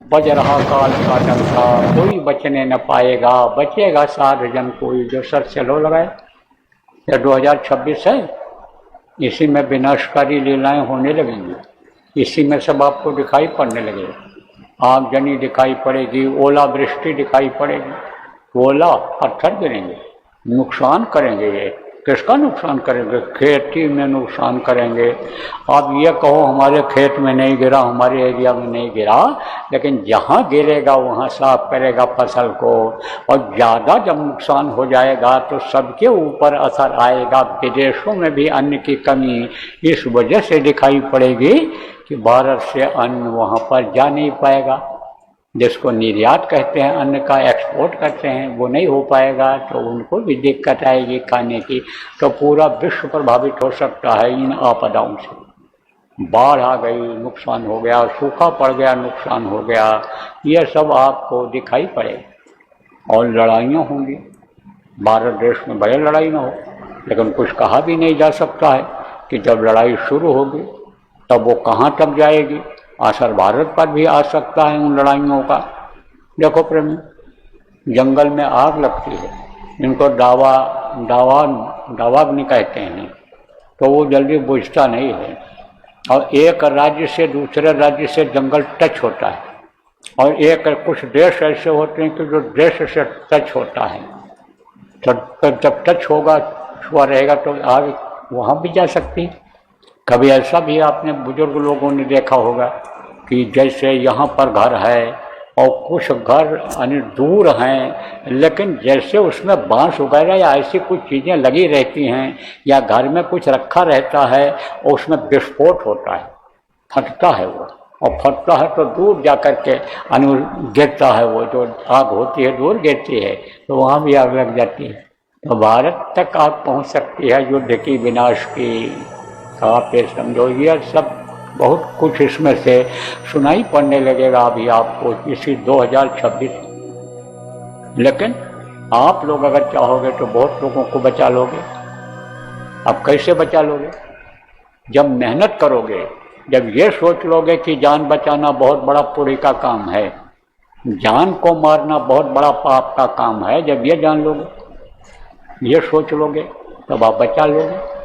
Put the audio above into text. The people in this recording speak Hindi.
बज रहा काल का डंका, कोई बचने न पाएगा, बचेगा साध जन कोई जो सर चलो लगाए। या 2026 है, इसी में विनाशकारी लीलाएं होने लगेंगी, इसी में सब आपको दिखाई पड़ने लगेगा। आगजनी दिखाई पड़ेगी, ओला वृष्टि दिखाई पड़ेगी, ओला पत्थर गिरेंगे, नुकसान करेंगे। ये किसका नुकसान करेंगे? खेती में नुकसान करेंगे। आप ये कहो हमारे खेत में नहीं गिरा, हमारे एरिया में नहीं गिरा, लेकिन जहाँ गिरेगा वहाँ साफ करेगा फसल को। और ज़्यादा जब नुकसान हो जाएगा तो सबके ऊपर असर आएगा। विदेशों में भी अन्न की कमी इस वजह से दिखाई पड़ेगी कि भारत से अन्न वहाँ पर जा नहीं पाएगा। जिसको निर्यात कहते हैं, अन्न का एक्सपोर्ट करते हैं, वो नहीं हो पाएगा तो उनको भी दिक्कत आएगी खाने की। तो पूरा विश्व प्रभावित हो सकता है इन आपदाओं से। बाढ़ आ गई, नुकसान हो गया, सूखा पड़ गया, नुकसान हो गया, ये सब आपको दिखाई पड़ेगा। और लड़ाइयाँ होंगी, भारत देश में भले लड़ाई ना हो, लेकिन कुछ कहा भी नहीं जा सकता है कि जब लड़ाई शुरू होगी तब वो कहाँ तक जाएगी। असर भारत पर भी आ सकता है उन लड़ाइयों का। देखो प्रेमी, जंगल में आग लगती है, इनको दावाग्नि कहते हैं, तो वो जल्दी बुझता नहीं है। और एक राज्य से दूसरे राज्य से जंगल टच होता है, और एक कुछ देश ऐसे होते हैं कि जो देश से टच होता है, तो जब टच होगा, छुआ रहेगा तो आग वहाँ भी जा सकती है। कभी ऐसा भी आपने बुजुर्ग लोगों ने देखा होगा कि जैसे यहाँ पर घर है और कुछ घर दूर हैं, लेकिन जैसे उसमें बांस वगैरह या ऐसी कुछ चीज़ें लगी रहती हैं या घर में कुछ रखा रहता है और उसमें विस्फोट होता है, फटता है वो, और फटता है तो दूर जा कर के गिरता है। वो जो आग होती है दूर गिरती है तो वहाँ भी आग लग जाती है। तो भारत तक आग पहुँच सकती है, युद्ध की, विनाश की। आप ये समझो, ये सब बहुत कुछ इसमें से सुनाई पड़ने लगेगा अभी आपको इसी 2026। लेकिन आप लोग अगर चाहोगे तो बहुत लोगों को बचा लोगे। अब कैसे बचा लोगे? जब मेहनत करोगे, जब ये सोच लोगे कि जान बचाना बहुत बड़ा पुण्य का काम है, जान को मारना बहुत बड़ा पाप का काम है, जब ये जान लोगे, ये सोच लोगे, तब आप बचा लोगे।